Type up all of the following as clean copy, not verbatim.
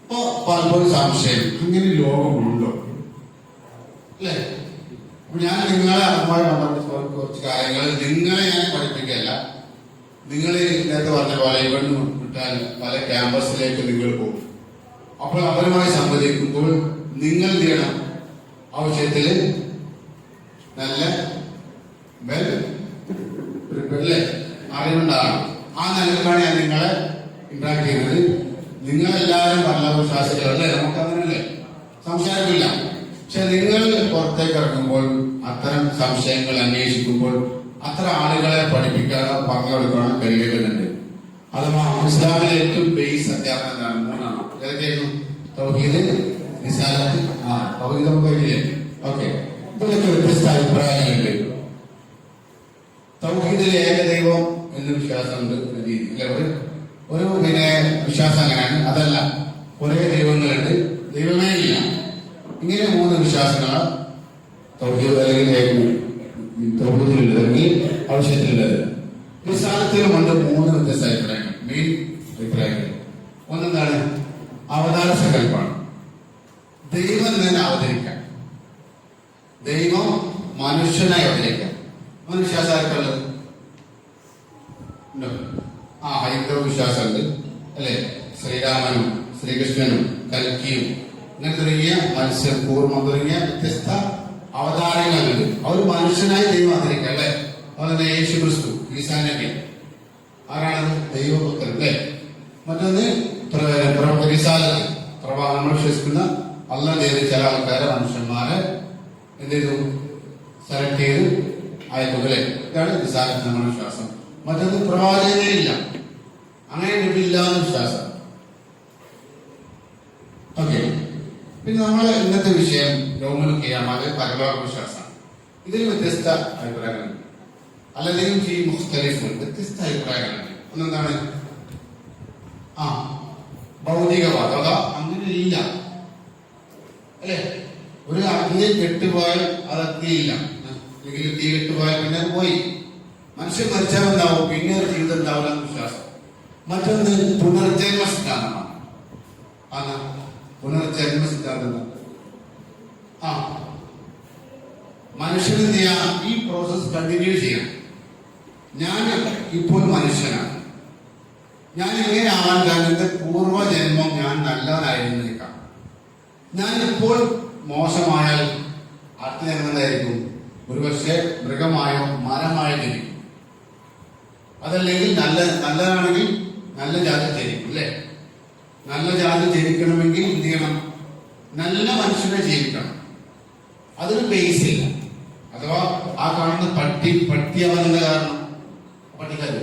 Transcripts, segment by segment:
അപ്പൊ പലപ്പോഴും സംശയം, അങ്ങനെ ലോകമുണ്ടോ അല്ലേ? അപ്പൊ ഞാൻ നിങ്ങളെ അതുമായി ബന്ധപ്പെട്ട് കുറച്ച് കാര്യങ്ങൾ നിങ്ങളെ ഞാൻ പഠിപ്പിക്കുകയല്ല. നിങ്ങൾ നേരത്തെ പറഞ്ഞ പോലെ ഇവിടുന്ന് വിട്ടാൽ പല ക്യാമ്പസിലേക്ക് നിങ്ങൾ പോകും. അപ്പോൾ അവരുമായി സംവദിക്കുമ്പോൾ നിങ്ങൾ എന്ത് ചെയ്യണം? ആ വിഷയത്തില് നല്ല അറിവുണ്ടാകണം. ആ നിലക്കാണ് ഞാൻ നിങ്ങളെ ഇന്ററാക്ട് ചെയ്യുന്നത്. നിങ്ങളെല്ലാവരും ഭരണവിശ്വാസികളല്ലേ, നമുക്ക് അങ്ങനല്ലേ, സംശയമില്ല. പക്ഷെ നിങ്ങൾ പുറത്തേക്ക് ഇറങ്ങുമ്പോൾ അത്തരം സംശയങ്ങൾ അന്വേഷിക്കുമ്പോൾ അത്ര ആളുകളെ പഠിപ്പിക്കാനോ പറഞ്ഞു കൊടുക്കാനോ കഴിയേണ്ടതുണ്ട്. അഥവാ ഇസ്ലാമിലെ ഏറ്റവും ബേസ് അധ്യാപനം എന്താണ്? മൂന്നാണ്. ഏതൊക്കെയായിരുന്നു? തൗഹീദ്, റിസാലത്ത്, തൗഹീദ് നമുക്ക് കഴിയില്ലേ? ഓക്കെ. ഇതിലൊക്കെ വ്യത്യസ്ത അഭിപ്രായങ്ങളുണ്ട്. തൗഹീദിലെ ഏകദൈവം എന്ന വിശ്വാസമുണ്ട് രീതിയിൽ ഒരു വിശ്വാസം അങ്ങനെയാണ്. അതല്ല, ഒരേ ദൈവങ്ങളുണ്ട്, ദൈവമേ ഇല്ല, ഇങ്ങനെ മൂന്ന് വിശ്വാസങ്ങളാണ് തൗഹീദ് അല്ലെങ്കിൽ തൗഹീദിലുള്ളത് അല്ലെങ്കിൽ ആവശ്യത്തിലുള്ളത്. റിസാലത്തിലുമുണ്ട് മൂന്ന് വ്യത്യസ്ത അഭിപ്രായങ്ങൾ, മെയിൻ അഭിപ്രായങ്ങൾ. ഒന്നെന്താണ്? അവതാര സങ്കല്പമാണ്. ദൈവം തന്നെ അവതരിക്കാം, ദൈവം മനുഷ്യനായി അവതരിക്കാം. വിശ്വാസമായിട്ടുള്ളത് ഹൈന്ദവ വിശ്വാസമുണ്ട് അല്ലെ? ശ്രീരാമനും ശ്രീകൃഷ്ണനും കൽക്കിയും അങ്ങനെ തുടങ്ങിയ കൂർമ്മം തുടങ്ങിയ വ്യത്യസ്ത അവതാരങ്ങളുണ്ട്. അവർ മനുഷ്യനായി ദൈവം അവതരിക്കാം അല്ലെ? അതുപോലെ യേശു ക്രിസ്തു, ഈസാനബി ആരാണ്? ദൈവപുത്രൻ അല്ലെ? മറ്റൊന്ന് റിസാലത്ത്, നമ്മൾ വിശ്വസിക്കുന്ന അല്ലാഹ് ചെയ്ത് ചില ആൾക്കാരെ മനുഷ്യന്മാരെ എന്ത് ചെയ്തു? സെലക്ട് ചെയ്ത് അയക്കുകളെ. ഇതാണ് റിസാലത്ത് നമ്മുടെ വിശ്വാസം. മറ്റൊന്ന് പ്രവാചകനേ ഇല്ല, അങ്ങനെ നബിയില്ലാന്ന് വിശ്വാസം. ഓക്കെ. പിന്നെ നമ്മളെ ഇന്നത്തെ വിഷയം യൗമുൽ ഖിയാമത്ത്, പരലോക വിശ്വാസമാണ്. ഇതിൽ വ്യത്യസ്ത അഭിപ്രായങ്ങളുണ്ട്. അല്ലെങ്കിൽ ഈ മുഖ്തലിഫ് വ്യത്യസ്ത അഭിപ്രായങ്ങളുണ്ട്. ഒന്നെന്താണ്? ഭൗതികവാദം. അതാ അങ്ങനെ ഇല്ല അല്ലെ? ഒരു അഗ്നി കെട്ടുപോയാൽ അത് അഗ്നിയില്ല, അല്ലെങ്കിൽ തീ കെട്ടുപോയാൽ പിന്നെ പോയി. മനുഷ്യൻ മരിച്ചാൽ ഉണ്ടാവും, പിന്നെ ഒരു ജീവിതം ഉണ്ടാവില്ല എന്ന് വിശ്വാസം. മറ്റൊന്ന് പുനർജന്മ സിദ്ധാന്തമാണ്. പുനർജന്മ സിദ്ധാന്തം മനുഷ്യന് എന്ത് ചെയ്യാം? ഈ പ്രോസസ് കണ്ടിന്യൂ ചെയ്യാം. ഞാൻ ഇപ്പോൾ മനുഷ്യനാണ്, ഞാൻ എങ്ങനെ ആവാൻ കാരണം എന്റെ പൂർവ്വജന്മം ഞാൻ നല്ലവനായിരുന്നേക്കാം. ഞാൻ ഇപ്പോൾ മോശമായാൽ അടുത്ത ജന്മം എന്തായിരിക്കും? ഒരുപക്ഷെ മൃഗമായോ മരമായോ ജനിക്കും. അതല്ലെങ്കിൽ നല്ലതാണെങ്കിൽ നല്ല ജാതി ജനിക്കും അല്ലെ? നല്ല ജാതി ജനിക്കണമെങ്കിൽ എന്ത് ചെയ്യണം? നല്ല മനുഷ്യനെ ജീവിക്കണം. അതൊരു ബേസ് ഇല്ല. അഥവാ ആ കാണുന്ന പട്ടിയാവുന്നതിന്റെ കാരണം പഠിക്കാതെ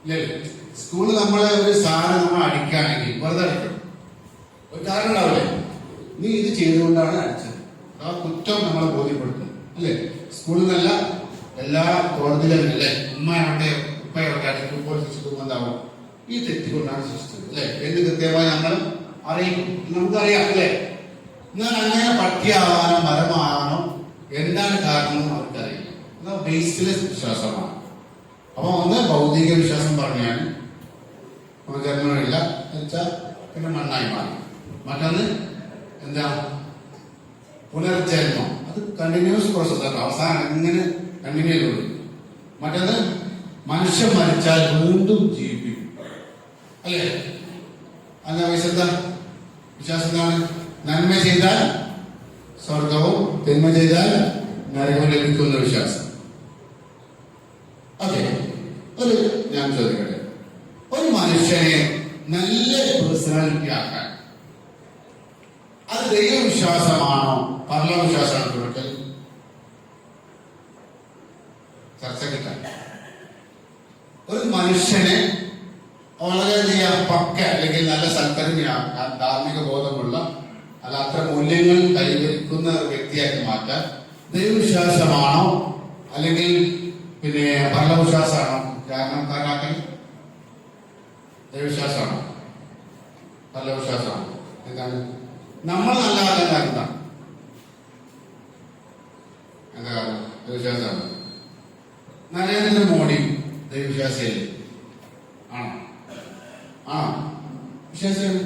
ഇല്ലേ? സ്കൂളിൽ നമ്മളെ ഒരു സാധനം നമ്മൾ അടിക്കുകയാണെങ്കിൽ വെറുതെ അടിക്കണം, ഒരു കാരണം ഉണ്ടാവില്ലേ? നീ ഇത് ചെയ്തുകൊണ്ടാണ് അടിച്ചത്. ആ കുറ്റം നമ്മളെ ബോധ്യപ്പെടുത്തും അല്ലേ? സ്കൂളിൽ നിന്നല്ല, എല്ലാ കോടതിയിലും അല്ലേ? ഉമ്മയാവട്ടെ ഉപ്പയാവട്ടെ അടിക്കുമ്പോൾ ശിക്ഷിക്കുന്നുണ്ടാവും, ഈ തെറ്റുകൊണ്ടാണ് ശിക്ഷിച്ചത് അല്ലെ എന്ന് കൃത്യമായി നമ്മൾ അറിയിക്കും. നമുക്കറിയാം അല്ലെ? എന്നാൽ അങ്ങനെ പട്ടിയാവാനോ മരമാവാനോ എന്താണ് കാരണം അവർക്കറിയില്ല. എന്നാൽ ബേസ്ലെസ് വിശ്വാസമാണ്. അപ്പൊ ഒന്ന് ഭൗതിക വിശ്വാസം പറഞ്ഞാൽ ജന്മമില്ല വെച്ചാൽ പിന്നെ മണ്ണായി മാറി. മറ്റൊന്ന് എന്താ? പുനർജന്മം. അത് കണ്ടിന്യൂസ് പ്രോസസ്സാണ്, അവസാനം ഇങ്ങനെ കണ്ടിന്യൂ ചെയ്തോളൂ. മറ്റൊന്ന് മനുഷ്യൻ മരിച്ചാൽ വീണ്ടും ജീവിപ്പിക്കും അല്ലേ? അതിന്റെ വിശുദ്ധ വിശ്വാസം എന്താണ്? നന്മ ചെയ്താൽ സ്വർഗവും തിന്മ ചെയ്താൽ നരകവും ലഭിക്കുന്ന വിശ്വാസം. ഓക്കെ. ഞാൻ ചോദിക്കട്ടെ, ഒരു മനുഷ്യനെ നല്ല പേഴ്സണാലിറ്റി ആക്കാൻ അത് ദൈവവിശ്വാസമാണോ പരലോകവിശ്വാസമാണോ? തുടക്കൽ ചർച്ച കിട്ടാൻ ഒരു മനുഷ്യനെ വളരെ പക്ക അല്ലെങ്കിൽ നല്ല സൽക്കരണിയാക്കാൻ ധാർമ്മിക ബോധമുള്ള അല്ല അത്ര മൂല്യങ്ങൾ കൈവരിക്കുന്ന ഒരു വ്യക്തിയാക്കി മാറ്റാൻ ദൈവവിശ്വാസമാണോ അല്ലെങ്കിൽ പിന്നെ പരലോകവിശ്വാസമാണോ കാരണക്കാരനാക്കാൻ? ദൈവവിശ്വാസമാണോ പരലോകവിശ്വാസമാണോ? എന്താണ് നമ്മൾ നല്ല ആൾക്കാർ? എന്താ കാരണം? ദൈവവിശ്വാസമാണ്. നരേന്ദ്രമോദി ദൈവവിശ്വാസിയല്ലേ? ആണോ? വിശ്വാസിയാണ്.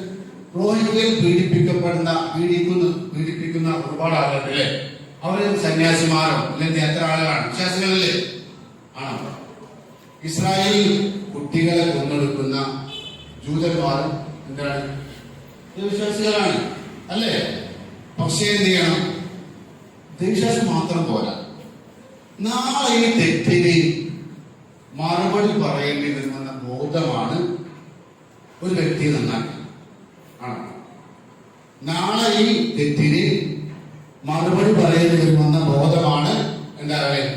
റോഹിംഗ്യയിൽ പീഡിപ്പിക്കുന്ന ഒരുപാട് ആളുകളുണ്ട് അല്ലേ? അവര് സന്യാസിമാരോ അല്ലെങ്കിൽ എത്ര ആളുകളാണ്? വിശ്വാസികളല്ലേ? ആണോ? ഇസ്രായേലിൽ കുട്ടികളെ കൊന്നെടുക്കുന്ന ജൂതന്മാർ എന്താണ്? വിശ്വാസികളാണ് അല്ലേ? പക്ഷേ എന്ത് ചെയ്യണം? ദൈവവിശ്വാസം മാത്രം പോരാ. നാളെ ഈ തെറ്റിന് മറുപടി പറയേണ്ടി വരുമെന്ന ബോധമാണ് ഒരു വ്യക്തിയെ നന്നാക്കി. ആണോ? നാളെ ഈ തെറ്റിന് മറുപടി പറയേണ്ടി വരുമെന്ന ബോധമാണ് എന്താ പറയുക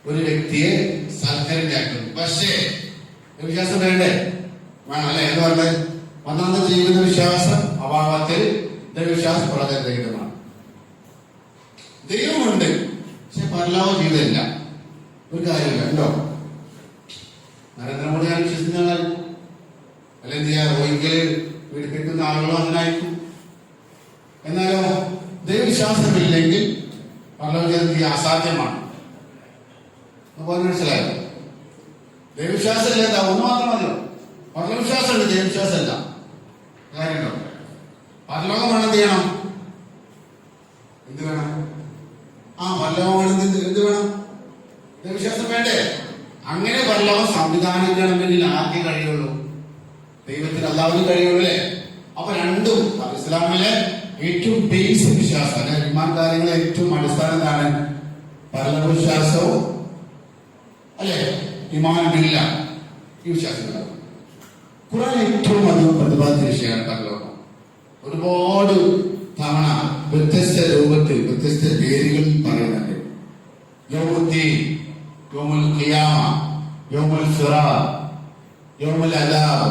ഒരു വ്യക്തിയെ സൽക്കരിഞ്ഞാക്കുന്നത്. പക്ഷേ വിശ്വാസം വേണ്ടേ? വേണം അല്ലെ? എന്ന് പറഞ്ഞത് ഒന്നാമത്തെ ജീവിത വിശ്വാസം അഭാവത്തിൽ ദൈവവിശ്വാസം വളരെ ദൈവമാണ്. ദൈവമുണ്ട്, പക്ഷെ പരലോക ജീവിതമില്ല. ഒരു കാര്യമില്ല. ഉണ്ടോ? നരേന്ദ്രമോദി ഞാൻ വിശ്വസിക്കുന്ന ആളായിരിക്കും, അല്ലെങ്കിൽ റോഹിംഗ്യയിൽ പീഡിപ്പിക്കുന്ന ആളുകളും അങ്ങനായിരിക്കും. എന്നാലോ ദൈവവിശ്വാസമില്ലെങ്കിൽ പരലോക ജീവിതം അസാധ്യമാണ്. അപ്പോൾ മനസ്സിലായോ? ദൈവവിശ്വാസം ഇല്ല, ഒന്ന് മാത്രം മതിയോ? പരലോകവിശ്വാസം ഉണ്ട്, ദൈവവിശ്വാസം ഇല്ല. കാര്യമുണ്ടോ? പരലോകം വേണം, എന്ത് ചെയ്യണം? എന്ത് വേണം? പരലോകം വേണം. എന്ത് വേണം? ദൈവവിശ്വാസം വേണ്ടേ? അങ്ങനെ പരലോകം സംവിധാനിക്കണമെങ്കിൽ ആർക്കേ കഴിയുള്ളൂ? ദൈവത്തിന്, അല്ലാഹുവിന് കഴിയുള്ളൂ അല്ലേ? അപ്പൊ രണ്ടും ഇസ്ലാമിലെ ഏറ്റവും ബേസ് വിശ്വാസം അല്ലെ, വിമാന കാര്യങ്ങളെ ഏറ്റവും അടിസ്ഥാനം എന്താണ്? പരലോകവിശ്വാസവും അല്ലെ, ഇമാനില്ല ഈ വിശ്വാസങ്ങളാണ്. ഖുർആൻ ഏറ്റവും അധികം പ്രതിപാദിച്ച വിഷയമാണ് പരലോകം. ഒരുപാട് തവണ വ്യത്യസ്ത രൂപത്തിൽ വ്യത്യസ്ത പേരുകളിൽ പറയുന്നുണ്ട്. യൗമുദ്ദീൻ, യൗമുൽ ഖിയാമ, യൗമുൽ സിറാത്ത്, യൗമുൽ അദാബ്,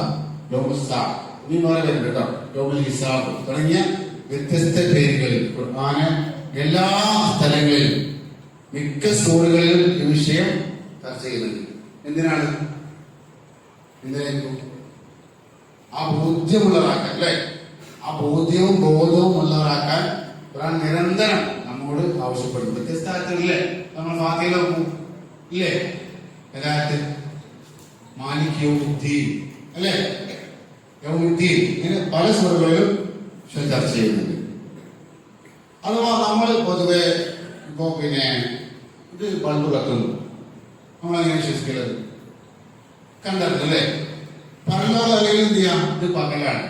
യൗമുൽ സാഅ, ഇനി പറയുന്നുണ്ട് കേട്ടോ, യൗമുൽ ഹിസാബ് തുടങ്ങിയ വ്യത്യസ്ത പേരുകളിൽ ഖുർആന് എല്ലാ സ്ഥലങ്ങളിലും മിക്ക സൂറകളിലും ഈ വിഷയം ചർച്ച ചെയ്യുന്നുണ്ട്. എന്തിനാണ്? എന്തിനായിരിക്കും? ആ ബോധ്യമുള്ളവരാക്കാൻ അല്ലെ, ആ ബോധ്യവും ബോധവും ഉള്ളവരാക്കാൻ ഖുർആൻ നിരന്തരം നമ്മോട് ആവശ്യപ്പെടും. വ്യത്യസ്ത ആയത്തുകളില്ലേ? നമ്മൾ ഫാത്തിഹയിൽ നോക്കും ഇല്ലേ? ഏതായത് മാലിക് യൗമുദ്ദീൻ അല്ലെ, യൗമുദ്ദീൻ, ഇങ്ങനെ പല സൂറകളിലും ചർച്ച ചെയ്യുന്നുണ്ട്. അഥവാ നമ്മൾ പൊതുവെ ഇപ്പോ ഇത് ബൾബ് കത്തുന്നു, നമ്മളെങ്ങനെ വിശ്വസിക്കുന്നത്? കണ്ടത് അല്ലേ? പരലോകം അല്ലെങ്കിൽ എന്ത് ചെയ്യാം? ഇത് പകലാണ്,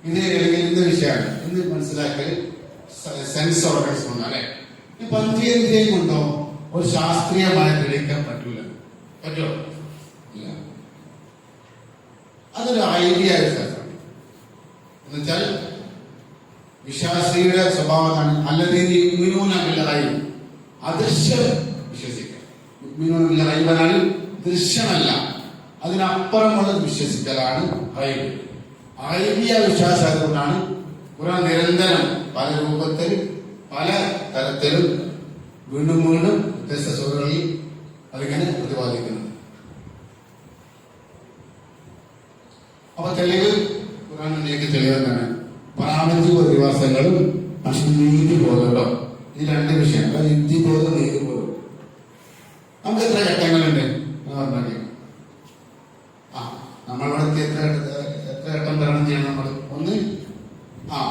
ഇത് അല്ലെങ്കിൽ എന്ത് വിഷയമാണ് എന്ന് മനസ്സിലാക്കൽ സെൻസ് ഓർഗൻസ് കൊണ്ടോ അല്ലെ? ഈ പഞ്ചേന്ദ്രിയം കൊണ്ടോ ഒരു ശാസ്ത്രീയമായി തെളിയിക്കാൻ പറ്റൂല. പറ്റോ? ഇല്ല. അതൊരു ഐഡിയ വിശ്വാസമാണ്. എന്നുവെച്ചാൽ വിശ്വാസിയുടെ സ്വഭാവമാണ് അല്ലതീനൂനായി അദൃശ്യം വിശ്വസിക്കുക. റൈബനാൽ ദൃശ്യമല്ല, അതിനപ്പുറമുള്ളത് വിശ്വസിക്കലാണ് റൈബ്. ഐബിയ വിശ്വാസം അതുകൊണ്ടാണ് ഖുർആൻ നിരന്തരം പല രൂപത്തിൽ പല തരത്തിലും വീണ്ടും വീണ്ടും വ്യത്യസ്ത സൂറകളിൽ അതിങ്ങനെ പ്രതിപാദിക്കുന്നത്. അപ്പൊ തെളിവ് ഖുർആനിലേക്ക് തെളിവെന്നാണ് പ്രാപഞ്ചിക പ്രതിഭാസങ്ങളും നീതി ബോധം. ഈ രണ്ട് വിഷയം, യുക്തി ബോധം, നീതി ബോധം. നമുക്ക് എത്ര ഘട്ടങ്ങളുണ്ട്? നമ്മളിവിടെ എത്ര ഘട്ടം തരണം ചെയ്യണം? നമ്മൾ ഒന്ന്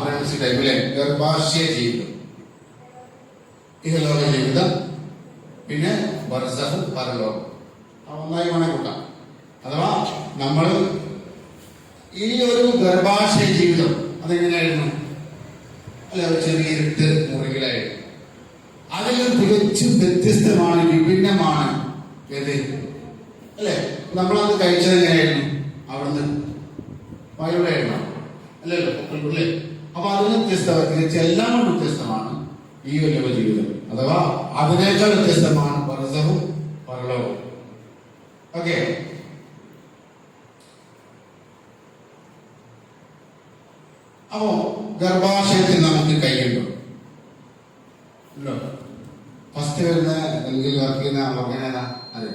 പ്രഗ്നൻസി ടൈം അല്ലെ, ഗർഭാശയ ജീവിതം, ഇഹലോക ജീവിതം, പിന്നെ ബർസഖ്, പരലോകം. ഒന്നായി വേണേ കൂട്ടാം. അഥവാ നമ്മൾ ഈ ഒരു ഗർഭാശയ ജീവിതം അതെങ്ങനെയായിരുന്നു? അല്ലെ, ഒരു ചെറിയ ഇരുട്ട് മുറികളായിരുന്നു. അതിൽ തികച്ചും വ്യത്യസ്തമാണ്, വിഭിന്നമാണ്. ഏത് അല്ലെ? നമ്മളത് കഴിച്ചത് എങ്ങനെയായിരുന്നു? അവിടുന്ന് വയലുടെയായിരുന്നു അല്ലല്ലോ, അല്ലേ? അപ്പൊ അതിന് വ്യത്യസ്തം, എല്ലാം കൊണ്ട് വ്യത്യസ്തമാണ് ഈ വലിയ ജീവിതം. അഥവാ അതിനേക്കാൾ വ്യത്യസ്തമാണ് ബർസഖും പരലോകവും. ഓക്കെ. അപ്പോ ഗർഭാശയത്തിൽ നമുക്ക് കൈയുണ്ടോ? ഉണ്ടോ? ഫസ്റ്റ് വരുന്ന അല്ലെങ്കിൽ വർക്ക് ചെയ്യുന്ന ഓർഗൻ ഏതാ? അതെ,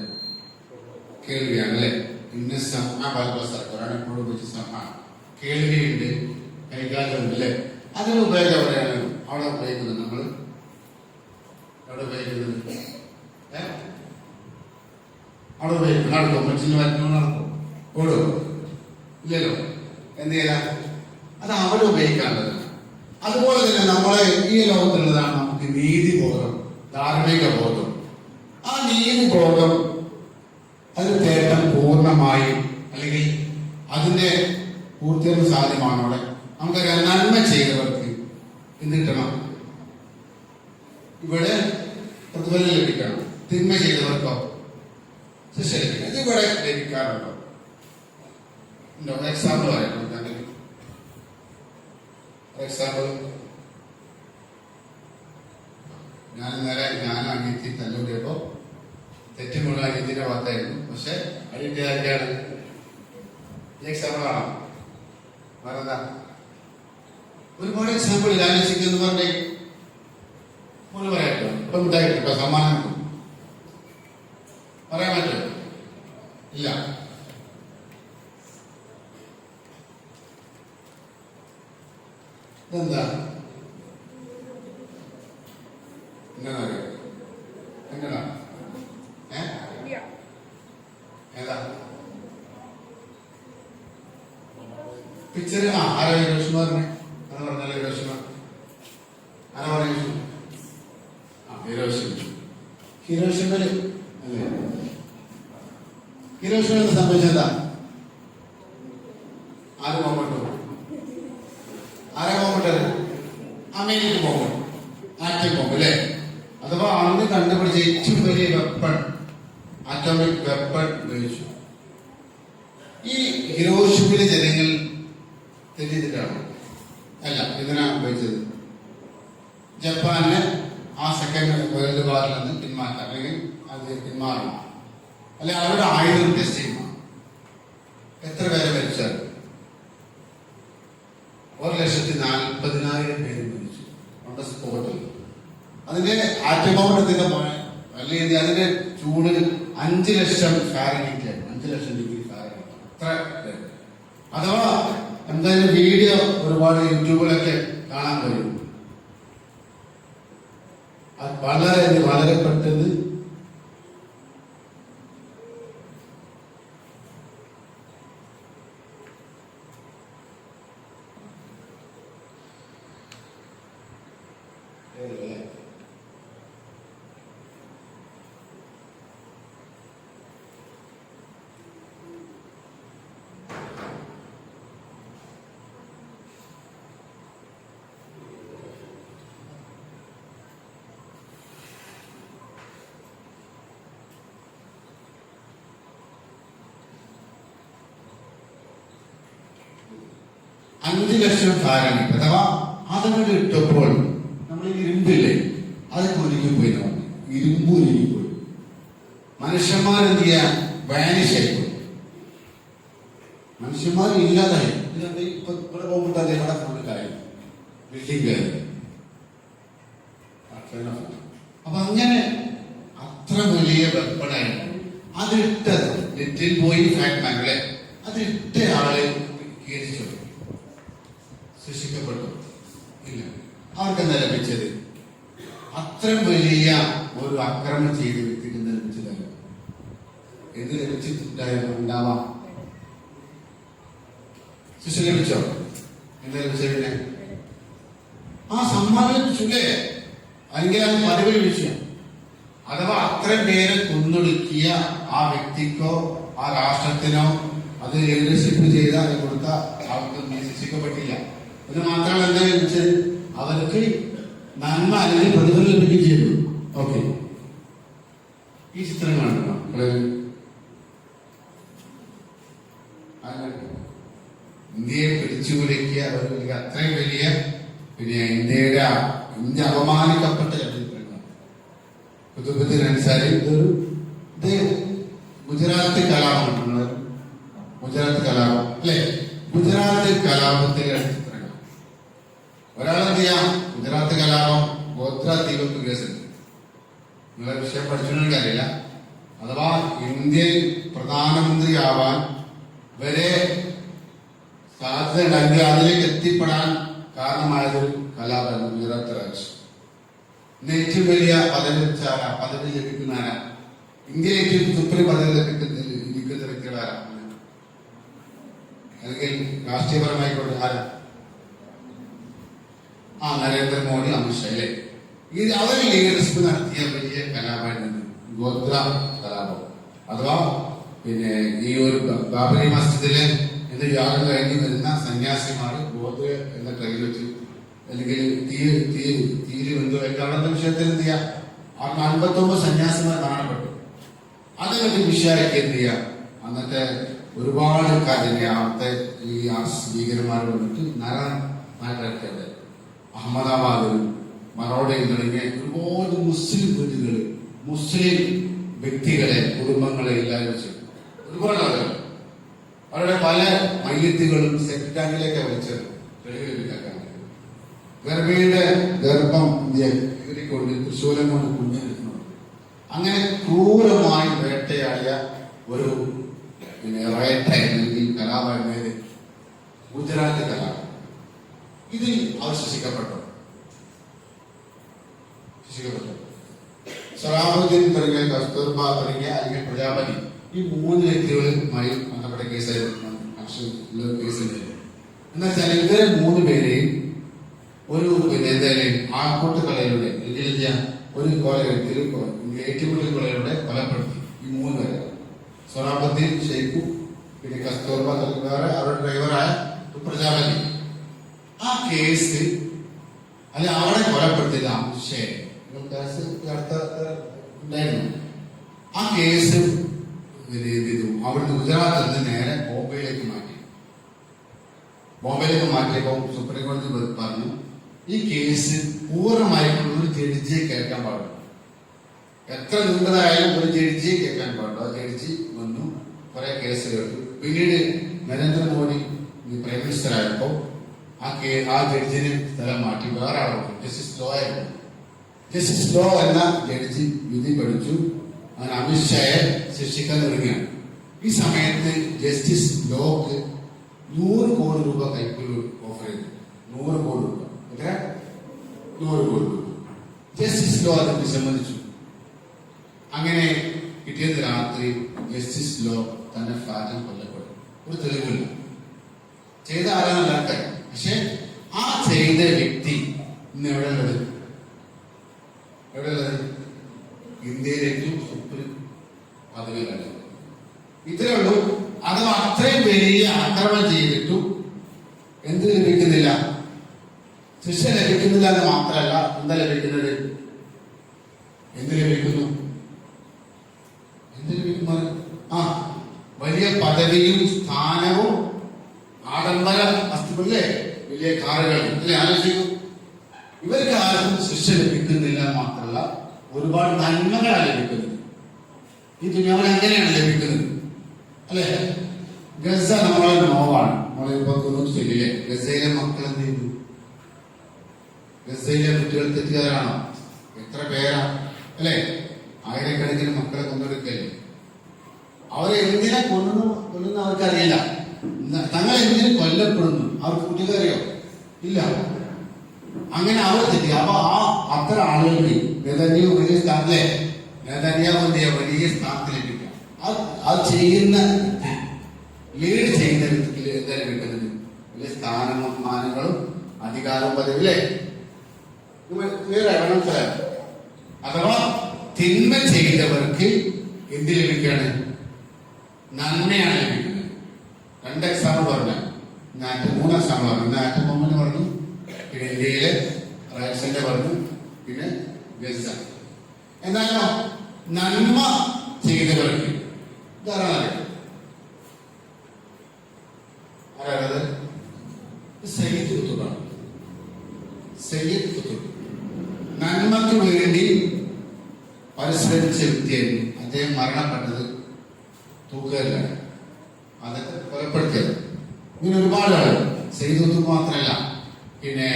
കേൾവിയാണ് അല്ലെ. ഇന്ന എപ്പോഴും വെച്ച് സമാണ്, കേൾവിയുണ്ട്, കൈകാലുണ്ട് അല്ലെ. അതിന് ഉപയോഗം എവിടെയാണ്? അവിടെ ഉപയോഗിക്കുന്നത് നമ്മൾ എവിടെ ഉപയോഗിക്കുന്നത്? അവിടെ ഉപയോഗിക്കുന്നത് നടക്കും. മനുഷ്യന് വരണമെന്ന് നടക്കും? ഓടോ? ഇല്ലല്ലോ. എന്ത് ചെയ്യാം, അത് അവിടെ ഉപയോഗിക്കാനുള്ളതാണ്. അതുപോലെ തന്നെ നമ്മളെ ഈ ലോകത്തുള്ളതാണ് നമുക്ക് നീതിബോധം, ധാർമ്മിക ബോധം. ആ നീതിബോധം അത് തേട്ടം പൂർണ്ണമായി അല്ലെങ്കിൽ അതിന്റെ പൂർത്തീകരണം സാധ്യമാണ്. അവിടെ നമുക്കറിയാം, നന്മ ചെയ്തവർക്ക് എന്ത് കിട്ടണം, ഇവിടെ പ്രതിഫലം ലഭിക്കണം. തിന്മ ചെയ്തവർക്കോ ശിക്ഷ ലഭിക്കണം. ഇത് ഇവിടെ ലഭിക്കാറുണ്ടോ? ഉണ്ടോ? എക്സാമ്പിൾ പറയണം. എക്സാമ്പിൾ, ഞാൻ അനിയത്തി തല്ലൂടിയപ്പോ തെറ്റുമുള്ള അനിയത്തിന്റെ ഭാഗത്തായിരുന്നു. പക്ഷെ അനിയത്തി ആർക്കാണ്? ഈ എക്സാമ്പിൾ ആണോ? വേറെന്താ? ഒരുപാട് എക്സാമ്പിൾ ആലോചിക്കുന്നു പറഞ്ഞേ ഒന്ന് പറയാട്ടോ. ഇപ്പൊ ഉണ്ടായിട്ടില്ല, ഇപ്പൊ സമ്മാനം കിട്ടും, പറയാൻ പറ്റുമോ? ഇല്ല. ഇതെന്താ? എങ്ങനാ എങ്ങനാ ഏതാ പിക്ചർ? ആരാ ഹിരോഷിമ പറഞ്ഞേ? അത് പറഞ്ഞാലോ ഹിരോഷിമ. ആരാ പറഞ്ഞ ഹിരോഷിമയില് അല്ലേ? ഹിരോഷിമയിൽ സംഭവിച്ചെന്താ? ആര് ബോംബിട്ടു? ആരാ ബോംബിട്ടത്? അമേരിക്ക ബോംബ്, ആറ്റം ബോംബ് അല്ലേ? അഥവാ അന്ന് കണ്ടുപിടിച്ച ഏറ്റവും വലിയ വെപ്പൺ, ആറ്റോമിക് വെപ്പൺ ഉപയോഗിച്ചു. ഈ ഹിരോഷിമയിലെ ജനങ്ങൾ തെറ്റിയിട്ടാണ് അല്ല, ഇതിനാ ഉപയോഗിച്ചത്. ജപ്പാന് ആ സെക്കൻഡ് വേൾഡ് വാറിൽ നിന്ന് പിന്മാറ്റം അല്ലെങ്കിൽ അത് പിന്മാറണം, അല്ലെ അവരുടെ ആയുധം ടെസ്റ്റ് ചെയ്യണം. എത്ര പേരെ മരിച്ചാൽ? 1,40,000 പേര് മരിച്ചു നമ്മുടെ സ്പോട്ടിൽ. അതിന്റെ ആറ്റബോംബത്തിന്റെ അല്ലെങ്കിൽ അതിന്റെ ചൂട് 5,00,000 ഫാരൻഹീറ്റ്, 5,00,000 ഡിഗ്രി ഫാരൻഹീറ്റ്. അത്ര അഥവാ എന്തായാലും വീഡിയോ ഒരുപാട് യൂട്യൂബിലൊക്കെ കാണാൻ കഴിയും. വളരെ വളരെ പെട്ടെന്ന് അഞ്ച് ലക്ഷം ഫാരൻഹീറ്റ് അഥവാ അതങ്ങോട്ട് ഇട്ടപ്പോൾ നമ്മൾ ഇരുമ്പില്ലേ അതൊക്കെ ഉരുകിപ്പോയി. ഇരുമ്പ് ഉരുകിപ്പോയി. മനുഷ്യന്മാരെന്ത് ചെയ്യാൻ വാനിഷായിപ്പോയി. മനുഷ്യന്മാർ ഇല്ലാതായി. ഇപ്പൊ ഇവിടെ പോകുമ്പോൾ അതേ ഇവിടെ ഫുള്ള് കാര്യം ബിൽഡിംഗ് കയറി. അപ്പൊ അങ്ങനെ അത്ര വലിയ വെപ്പണായിരുന്നു അതിട്ടത്. ലിറ്റിൽ ബോയ് ഫാറ്റ് മാൻ അല്ലെ, അതിട്ട ആള് കേരിച്ചു ശിക്ഷിക്കപ്പെട്ടു. ഇല്ല, അവർക്കെന്താ ലഭിച്ചത്? അത്രയും വലിയ ഒരു അക്രമം ചെയ്ത വ്യക്തിക്ക് എന്താ ലഭിച്ചതല്ല? എന്ത് ലഭിച്ചിട്ടുണ്ടാവാം? ശിക്ഷ ലഭിച്ചോ? എന്താ ലഭിച്ചതിനെ? ആ സമ്മാനം ലഭിച്ചില്ലേ? അല്ലെങ്കിൽ അത് പദവി ലഭിച്ചു. അഥവാ അത്രയും പേരെ കൊന്നൊടുക്കിയ ആ വ്യക്തിക്കോ ആ രാഷ്ട്രത്തിനോ അത് ലീഡർഷിപ്പ് ചെയ്ത കൊടുത്ത അവർക്ക് ശിക്ഷിക്കപ്പെട്ടില്ല. ഇത് മാത്രമല്ല എന്താ ലഭിച്ചത്? അവർക്ക് നന്മ അല്ലെങ്കിൽ പ്രതിഫലം ലഭിക്കുകയും ചെയ്തു. ഓക്കെ, ഈ ചിത്രം കാണുക. ഇന്ത്യയെ പിടിച്ചുകുലക്കിയ ഒരു അത്രയും വലിയ പിന്നെ ഇന്ത്യ അപമാനിക്കപ്പെട്ട ചിത്രങ്ങളാണ്. കുതുബുദ്ദീൻ അൻസാരി ഇത് ഗുജറാത്ത് കലാപം, ഗുജറാത്ത് കലാപം അല്ലെ? ഗുജറാത്ത് കലാപത്തിലെ ചിത്രങ്ങൾ. ഒരാളെന്ത് ചെയ്യാം? ഗുജറാത്ത് കലാപം ഗോത്ര ദീപക് കേസുണ്ട്. നിങ്ങളെ വിഷയം പഠിച്ചിട്ടുണ്ടെങ്കിൽ അറിയില്ല. അഥവാ ഇന്ത്യൻ പ്രധാനമന്ത്രിയാവാൻ വരെ സാധ്യത ഉണ്ടെങ്കിൽ അതിലേക്ക് എത്തിപ്പെടാൻ കാരണമായതൊരു കലാപമാണ് ഗുജറാത്ത് രാജ്യം. ഏറ്റവും വലിയ പദവി ലഭിക്കുന്ന ആരാ? ഇന്ത്യയിൽ ഏറ്റവും സുപ്രീം പദവി ലഭിക്കുന്ന വ്യക്തികളാരാ? അല്ലെങ്കിൽ രാഷ്ട്രീയപരമായിക്കൊണ്ട് ആരാ? നരേന്ദ്രമോദി, അമിത്ഷാ അല്ലേ? അവർ ലീഡർഷിപ്പ് നടത്തിയ വലിയ കലാപമായിരുന്നു ഗോത്ര കലാപം. അഥവാ പിന്നെ ഈ ഒരു ബാബരി മസ്ജിദിലെ യാഗം കഴിഞ്ഞ് വരുന്ന സന്യാസിമാർ ഗോത്ര എന്ന കയ്യിൽ വെച്ച് അല്ലെങ്കിൽ തീര് ബന്ധുവായിട്ട് അവിടുത്തെ വിഷയത്തിൽ എന്ത് ചെയ്യാ 59 സന്യാസിമാർ കാണപ്പെട്ടു. അത് ഒരു വിഷയമാക്കി എന്ത് ചെയ്യാം അന്നത്തെ ഒരുപാട് കാര്യങ്ങൾ അവിടുത്തെ ഈ ഭീകരന്മാർ വന്നിട്ട് നാട്ടിലെ അഹമ്മദാബാദിലും മറോഡയും തുടങ്ങിയ ഒരുപാട് മുസ്ലിം വീടുകൾ, മുസ്ലിം വ്യക്തികളെ, കുടുംബങ്ങളെ ഇല്ലായ്മ ചെയ്തു. ഒരുപാട് ആളുകൾ അവരുടെ പല മയ്യത്തുകളും സെപ്റ്റാങ്കിലേക്ക് വലിച്ചത് തെളിവിക്കാൻ ഗർഭിണിയുടെ ഗർഭം കീറിക്കൊണ്ട് തൃശൂലം കൊണ്ട് കുഞ്ഞിരുന്നു. അങ്ങനെ ക്രൂരമായി വേട്ടയാടിയ ഒരു റയറ്റായിരുന്നു ഈ കലാപമായത് ഗുജറാത്ത് കലാപം. ഇതിൽ അവർ ശിക്ഷിക്കപ്പെട്ടു. സലാഹുദ്ദീൻ തുടങ്ങിയ, കസ്തൂർബ തുടങ്ങിയ, അല്ലെങ്കിൽ പ്രജാപതി, ഈ 3 വ്യക്തികളുമായി ബന്ധപ്പെട്ട കേസായിരുന്നു. എന്നുവെച്ചാൽ ഇവരെ 3 പേരെയും ഒരു എന്തായാലും ആൾക്കൂട്ട് കളയിലൂടെ ഒരു ഏറ്റുമുട്ടൽ കൊലയിലൂടെ കൊലപ്പെടുത്തി. ഈ 3 പേരെ സൊറാബുദ്ദീൻ, ഷെയ്ഖു, പിന്നെ കസ്തൂർബ വേറെ അവരുടെ ഡ്രൈവറായ പ്രജാപതി. ആ കേസ് അല്ലെ അവിടെ കൊലപ്പെടുത്തിയത് അമിത്ഷാ ഉണ്ടായിരുന്നു. ആ കേസ് അവിടുന്ന് ഗുജറാത്തിൽ നിന്ന് നേരെ ബോംബെയിലേക്ക് മാറ്റി. ബോംബെയിലേക്ക് മാറ്റിയപ്പോൾ സുപ്രീം കോടതി പറഞ്ഞു ഈ കേസ് പൂർണ്ണമായിട്ടും ഒരു ജഡ്ജിയെ കേൾക്കാൻ പാടില്ല. എത്ര ദുരിതമായാലും ഒരു ജഡ്ജിയെ കേൾക്കാൻ പാടില്ല. ആ ജഡ്ജി വന്നു, കുറെ കേസ് കേട്ടു. പിന്നീട് നരേന്ദ്രമോദി പ്രൈം മിനിസ്റ്റർ ആയപ്പോൾ ആ ജഡ്ജിന് സ്ഥലം മാറ്റി വേറെ ആളോ ജസ്റ്റിസ് ലോ ആയിരുന്നു. ജസ്റ്റിസ് ലോ എന്ന ജഡ്ജി വിധി പഠിച്ചു. അങ്ങനെ അമിത്ഷായെ ശിക്ഷിക്കാൻ തുടങ്ങിയാണ്. ഈ സമയത്ത് ജസ്റ്റിസ് ലോക്ക് 100 കോടി രൂപ കൈക്കൂലി ഓഫർ ചെയ്തു. 100 കോടി രൂപ. എത്ര? 100 കോടി രൂപ. ജസ്റ്റിസ് ലോ അതിന് വിസമ്മതിച്ചു. അങ്ങനെ പിറ്റേന്ന് രാത്രി ജസ്റ്റിസ് ലോ തന്നെ ഫ്ലാറ്റിൽ കൊല്ലപ്പെടും. ഒരു തെളിവില്ല. ചെയ്ത ആരാണ് ആൾക്കാർ. പക്ഷെ ആ ചെയ്ത വ്യക്തി ഇന്ന് എവിടെയുള്ളത്? ഇന്ത്യയിലേക്കും സുപ്രീം പദവിയിലല്ല. ഇത്രേ ഉള്ളൂ. അത് അത്രയും വലിയ ആക്രമണം ചെയ്തിട്ടും എന്ത് ലഭിക്കുന്നില്ല? ശിക്ഷ ലഭിക്കുന്നില്ല എന്ന് മാത്രമല്ല, എന്താ ലഭിക്കുന്നത്? എന്ത് ലഭിക്കുന്നു? വലിയ പദവിയും സ്ഥാനവും ആഡംബര വസ്തുക്കളല്ലേ, വലിയ കാറുകൾ അല്ലേ? ആലോചിക്കൂ. ഇവർക്ക് ആർക്കും ശിക്ഷ ലഭിക്കുന്നില്ല മാത്രമല്ല, ഒരുപാട് നന്മകളാണ് ലഭിക്കുന്നത്. ഈ ദുനിയാവിൽ അങ്ങനെയാണ് ലഭിക്കുന്നത് അല്ലെ? ഗസ നമ്മളെ നോവാണ്. നമ്മളിപ്പോ തൊണ്ണൂറ്റില്ലേ ഗസയിലെ മക്കൾ എന്ത് ചെയ്തു? ഗസയിലെ കുട്ടികൾ തെറ്റുകാരാണോ? എത്ര പേരാ അല്ലെ? ആയിരക്കണക്കിന് മക്കളെ കൊന്നെടുക്കല്ലേ. അവരെ എന്തിനെ കൊല്ലുന്ന അവർക്കറിയില്ല. തങ്ങൾ എന്തിനു കൊല്ലപ്പെടുന്നു അവർക്ക് കുട്ടിക്കറിയോ? ഇല്ല. അങ്ങനെ അവർ തെറ്റി. അപ്പൊ അത്ര ആളുകൾക്ക് നെതന്യാഹു വലിയ സ്ഥാനത്തിലെ നെതന്യാഹു വലിയ സ്ഥാനത്തിലെത്തിക്കാം. അത് ചെയ്യുന്ന ലീഡ് ചെയ്യുന്ന വ്യക്തിക്ക് എന്താ ലഭിക്കുന്നത്? വലിയ സ്ഥാനവും മാനങ്ങളും അധികാരവും പദവിയില്ലേ? അഥവാ തിന്മ ചെയ്തവർക്ക് എന്ത് ലഭിക്കുകയാണ്? നന്മയാണ് ലഭിക്കുന്നത്. 2 എക്സാമ്പിൾ പറഞ്ഞു. 3 എക്സാമ്പിൾ പറഞ്ഞു. ആറ്റം ബോംബിന് പറഞ്ഞു, പിന്നെ ഇന്ത്യയിലെ റൈറ്റ്സിന്റെ പറഞ്ഞു, പിന്നെ ഗസ. എന്നാലോ നന്മ ചെയ്തവർക്ക് ധാരാളം. ആരാണത്? സയ്യിദ് കുത്തുബാണ്. സയ്യിദ് കുത്തുബ് നന്മക്ക് വേണ്ടി പരിശ്രമിച്ച വ്യക്തിയായിരുന്നു. അദ്ദേഹം മരണപ്പെട്ടത് തൂക്കുകല്ലാണ്. അതൊക്കെ കൊലപ്പെടുത്തിയത്. ഇങ്ങനെ ഒരുപാട് ആളുകൾ. സയ്യിദ് കുത്തുബ് മാത്രമല്ല, പിന്നെ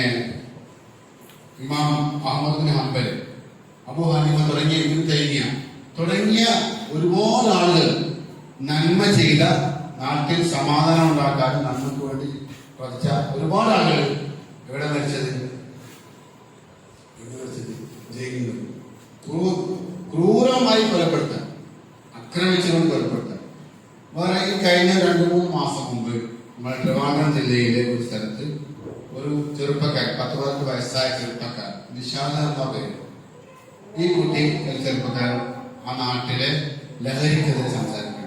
ഇമാം Ahmad bin Hanbal, Abu Hanifa തുടങ്ങിയ ഇബ്നു തൈമിയ തുടങ്ങിയ ഒരുപാട് ആളുകൾ നന്മ ചെയ്ത, നാട്ടിൽ സമാധാനം ഉണ്ടാക്കാൻ നന്മക്ക് വേണ്ടി പ്രവർത്തിച്ച ഒരുപാട് ആളുകൾ എവിടെ മരിച്ചത്? ജയിലിൽ. ക്രൂരമായി കൊലപ്പെടുത്താൻ, ആക്രമിച്ചുകൊണ്ട് കൊലപ്പെടുത്താൻ. വേറെ ഈ കഴിഞ്ഞ 2-3 മാസം മുമ്പ് നമ്മുടെ ട്രിവാൻഡ്രം ജില്ലയിലെ ഒരു സ്ഥലത്ത് ഒരു ചെറുപ്പക്കാരൻ 10-12 വയസ്സായ ചെറുപ്പക്കാരൻ നിഷാദ് എന്ന പേര്. ഈ കുട്ടി ഒരു ചെറുപ്പക്കാരൻ ആ നാട്ടിലെ ലഹരിക്കെതിരെ സംസാരിക്കും.